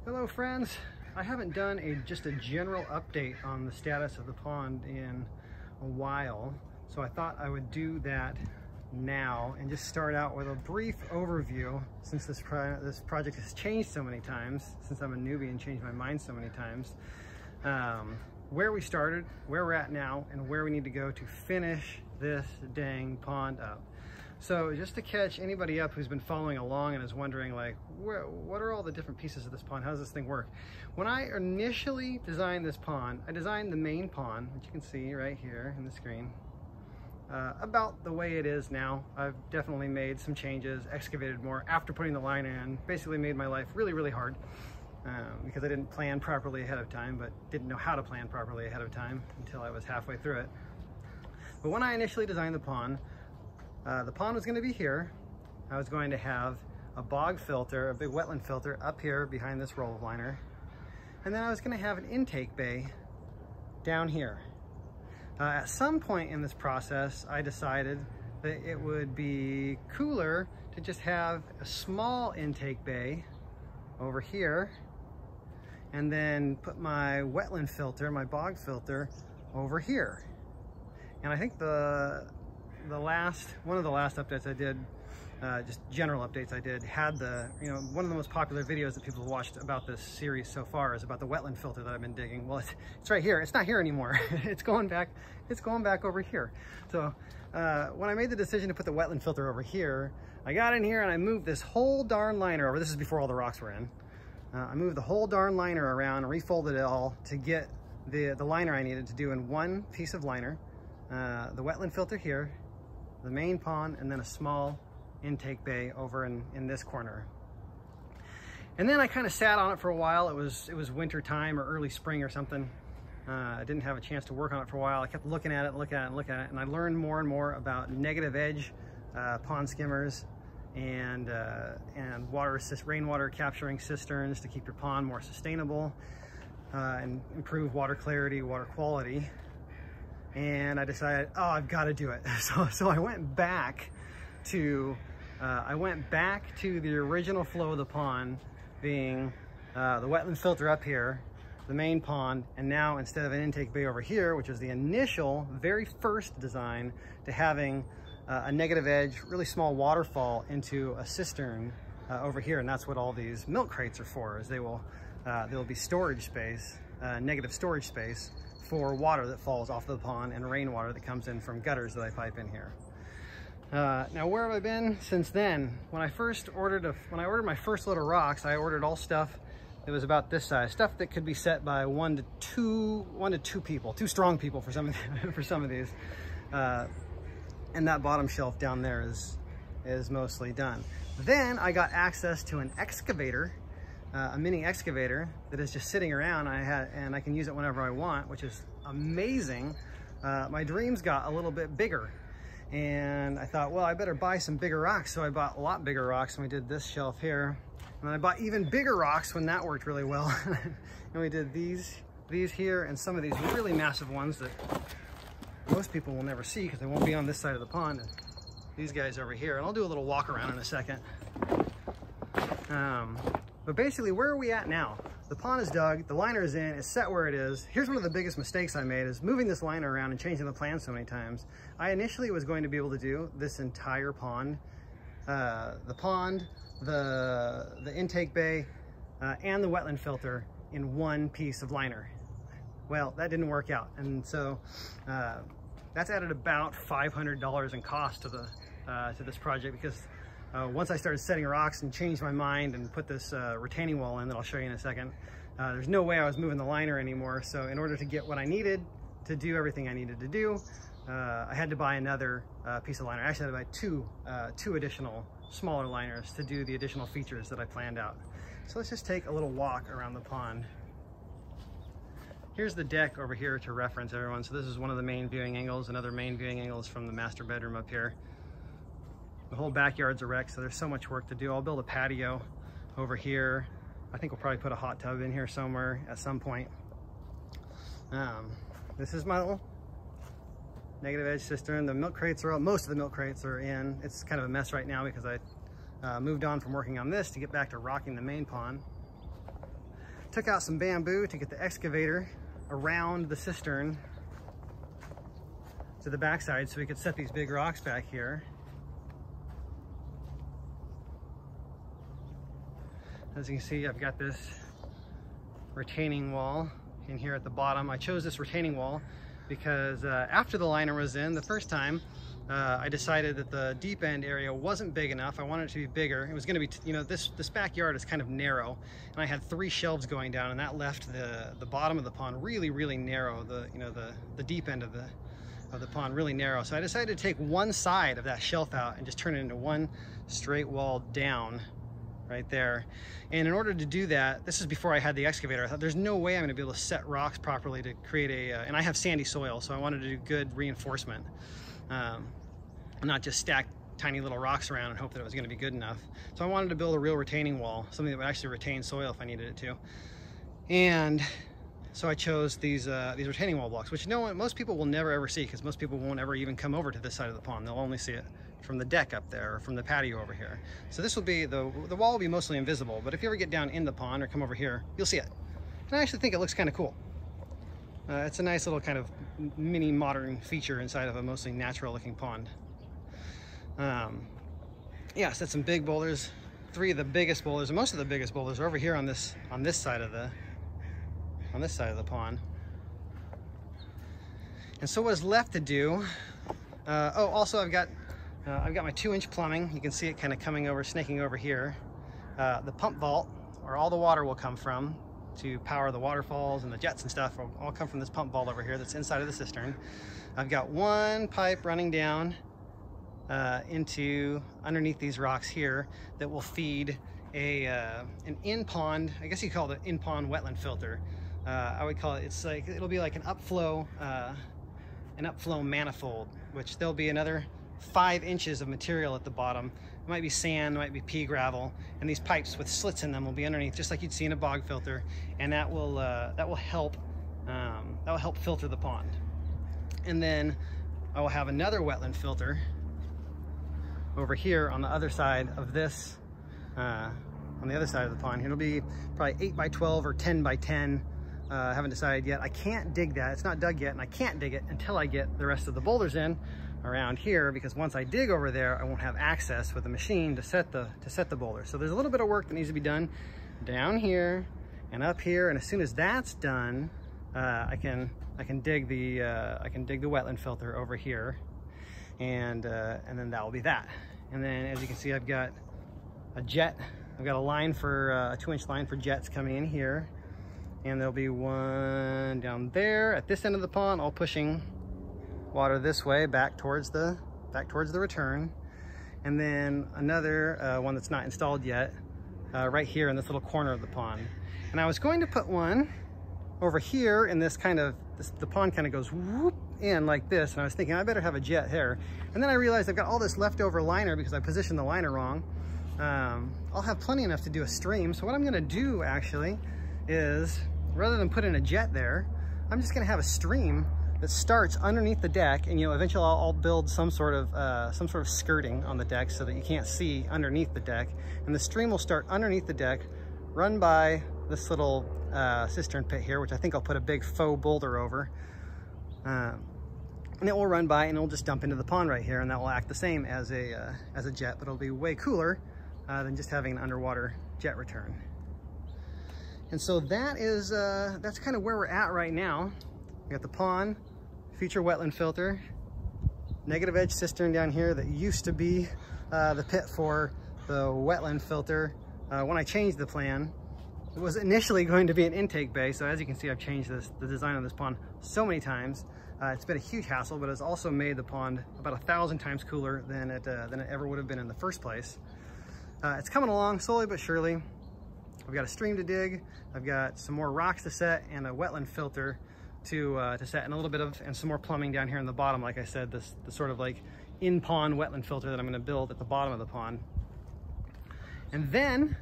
Hello friends, I haven't done just a general update on the status of the pond in a while, so I thought I would do that now and just start out with a brief overview since this project has changed so many times, since I'm a newbie and changed my mind so many times, where we started, where we're at now, and where we need to go to finish this dang pond up. So just to catch anybody up who's been following along and is wondering like, what are all the different pieces of this pond? How does this thing work? When I initially designed this pond, I designed the main pond, which you can see right here in the screen, about the way it is now. I've definitely made some changes, excavated more after putting the line in, basically made my life really, really hard because I didn't plan properly ahead of time, but didn't know how to plan properly ahead of time until I was halfway through it. But when I initially designed the pond was going to be here. I was going to have a bog filter, a big wetland filter up here behind this roll of liner. And then I was going to have an intake bay down here. At some point in this process, I decided that it would be cooler to just have a small intake bay over here and then put my wetland filter, my bog filter over here. And I think one of the last updates I did, just general updates I did, had one of the most popular videos that people have watched about this series so far is about the wetland filter that I've been digging. Well, it's right here. It's not here anymore. It's going back over here. So when I made the decision to put the wetland filter over here, I got in here and I moved this whole darn liner over. This is before all the rocks were in. I moved the whole darn liner around, refolded it all to get the liner I needed to do in one piece of liner. The wetland filter here, the main pond, and then a small intake bay over in this corner. And then I kind of sat on it for a while. It was winter time or early spring or something. I didn't have a chance to work on it for a while. I kept looking at it, and I learned more and more about negative edge pond skimmers and rainwater capturing cisterns to keep your pond more sustainable and improve water clarity, water quality. And I decided, oh, I've got to do it. So I went back to the original flow of the pond, being the wetland filter up here, the main pond, and now instead of an intake bay over here, which was the initial, very first design, to having a negative edge, really small waterfall into a cistern over here. And that's what all these milk crates are for, is they'll be storage space, negative storage space, for water that falls off the pond and rainwater that comes in from gutters that I pipe in here. Now, where have I been since then? When I ordered my first load of rocks, I ordered all stuff that was about this size, stuff that could be set by one to two people, two strong people for some of these. And that bottom shelf down there is mostly done. Then I got access to an excavator, a mini excavator that is just sitting around, and I can use it whenever I want, which is amazing. My dreams got a little bit bigger, and I thought, well, I better buy some bigger rocks. So I bought a lot bigger rocks, and we did this shelf here. And then I bought even bigger rocks when that worked really well. And we did these here, and some of these really massive ones that most people will never see because they won't be on this side of the pond. And these guys over here, and I'll do a little walk around in a second. But basically, where are we at now? The pond is dug, the liner is in, it's set where it is. Here's one of the biggest mistakes I made, is moving this liner around and changing the plan so many times. I initially was going to be able to do this entire pond, the intake bay, and the wetland filter in one piece of liner. Well, that didn't work out. And so that's added about $500 in cost to this project, because once I started setting rocks and changed my mind and put this retaining wall in that I'll show you in a second, there's no way I was moving the liner anymore. So in order to get what I needed to do everything I needed to do, I had to buy another piece of liner. I actually had to buy two additional smaller liners to do the additional features that I planned out. So let's just take a little walk around the pond. Here's the deck over here to reference, everyone. So this is one of the main viewing angles, another main viewing angles from the master bedroom up here. The whole backyard's a wreck, so there's so much work to do. I'll build a patio over here. I think we'll probably put a hot tub in here somewhere at some point. This is my little negative edge cistern. The milk crates are, most of the milk crates are in. It's kind of a mess right now because I moved on from working on this to get back to rocking the main pond. took out some bamboo to get the excavator around the cistern to the backside so we could set these big rocks back here. As you can see, I've got this retaining wall in here at the bottom. I chose this retaining wall because after the liner was in the first time, I decided that the deep end area wasn't big enough. I wanted it to be bigger. It was going to be, you know, this backyard is kind of narrow, and I had 3 shelves going down, and that left the bottom of the pond really narrow. The deep end of the pond really narrow. So I decided to take one side of that shelf out and just turn it into one straight wall down right there. And in order to do that, this is before I had the excavator, I thought there's no way I'm going to be able to set rocks properly to create and I have sandy soil, so I wanted to do good reinforcement. Not just stack tiny little rocks around and hope that it was going to be good enough. So I wanted to build a real retaining wall, something that would actually retain soil if I needed it to. And so I chose these retaining wall blocks, which most people will never ever see, because most people won't ever even come over to this side of the pond. They'll only see it from the deck up there or from the patio over here. So this will be, the wall will be mostly invisible, but if you ever get down in the pond or come over here, you'll see it. And I actually think it looks kind of cool. It's a nice little kind of mini modern feature inside of a mostly natural looking pond. Yeah, set some big boulders. 3 of the biggest boulders, and most of the biggest boulders are over here on this side of the pond. And so what is left to do? Oh, also I've got my 2-inch plumbing. You can see it kind of coming over, snaking over here. The pump vault, where all the water will come from to power the waterfalls and the jets and stuff, will all come from this pump vault over here that's inside of the cistern. I've got one pipe running down into underneath these rocks here that will feed an in-pond, I guess you call it an in-pond wetland filter. I would call it, it'll be like an upflow manifold, which there'll be another 5 inches of material at the bottom. It might be sand, it might be pea gravel, and these pipes with slits in them will be underneath, just like you'd see in a bog filter, and that will help filter the pond. And then I will have another wetland filter over here on the other side of this, on the other side of the pond. It'll be probably 8 by 12 or 10 by 10. I haven't decided yet. I can't dig that. It's not dug yet, and I can't dig it until I get the rest of the boulders in around here, because once I dig over there, I won't have access with the machine to set the boulders. So there's a little bit of work that needs to be done down here and up here, and as soon as that's done, I can dig the wetland filter over here, and then that will be that. And then, as you can see, I've got a jet. I've got a line for a 2-inch line for jets coming in here, and there'll be one down there at this end of the pond, all pushing water this way back towards the return, and then another one that's not installed yet right here in this little corner of the pond. And I was going to put one over here in this kind of, the pond kind of goes whoop in like this, and I was thinking I better have a jet here, and then I realized I've got all this leftover liner because I positioned the liner wrong. I'll have plenty enough to do a stream, so what I'm going to do actually is, rather than put in a jet there, I'm just going to have a stream that starts underneath the deck, and eventually I'll build some sort of skirting on the deck so that you can't see underneath the deck, and the stream will start underneath the deck, run by this little cistern pit here, which I think I'll put a big faux boulder over, and it will run by and it'll just dump into the pond right here, and that will act the same as a jet, but it'll be way cooler than just having an underwater jet return. And so that's kind of where we're at right now. We got the pond, future wetland filter, negative edge cistern down here that used to be the pit for the wetland filter. When I changed the plan, it was initially going to be an intake bay. So as you can see, I've changed the design of this pond so many times. It's been a huge hassle, but it's also made the pond about 1,000 times cooler than it ever would have been in the first place. It's coming along slowly but surely. I've got a stream to dig, I've got some more rocks to set, and a wetland filter to set, and some more plumbing down here in the bottom. Like I said, the sort of like in-pond wetland filter that I'm going to build at the bottom of the pond. And then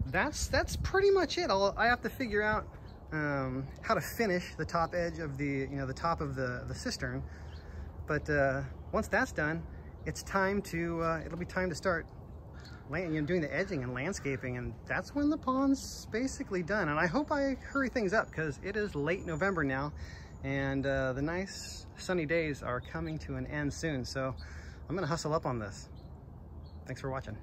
that's pretty much it. I have to figure out how to finish the top edge of the top of the cistern. But once that's done, it's time to it'll be time to start doing the edging and landscaping, and that's when the pond's basically done. And I hope I hurry things up because it is late November now, and the nice sunny days are coming to an end soon. So I'm gonna hustle up on this. Thanks for watching.